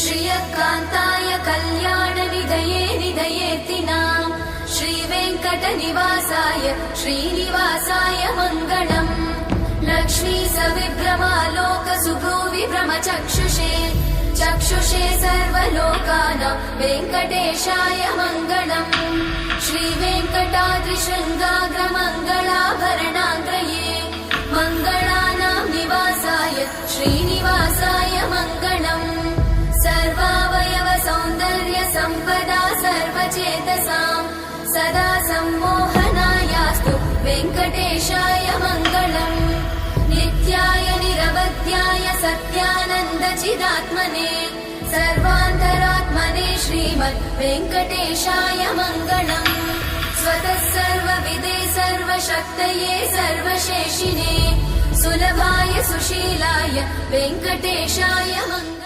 श्रियकान्ताय कल्याणनिधये निधयेत्तिनां श्रीवेङ्कटनिवासाय श्रीनिवासाय मङ्गलम्। लक्ष्मी सविभ्रमालोकसुभ्रूविभ्रमचक्षुषे चक्षुषे सर्वलोकानां वेङ्कटेशाय मङ्गलम्। श्रीवेङ्कटाद्रिशृङ्गाग्रमङ्गलाभरणाङ्गये मङ्गलानां निवासाय श्रीनिवासाय मङ्गलम्। सर्वावयव सौन्दर्य सम्पदा सर्वचेतसां सदा सम्मोहनायास्तु वेङ्कटेशाय मङ्गलम्। नित्याय निरवध्याय सत्यानन्दचिदात्मने सर्वान्तरात्मने श्रीमद् वेङ्कटेशाय मङ्गलम्। स्वतः सर्वविदे सर्वशक्तये सर्वशेषिने सुलभाय सुशीलाय वेङ्कटेशाय मङ्गलम्।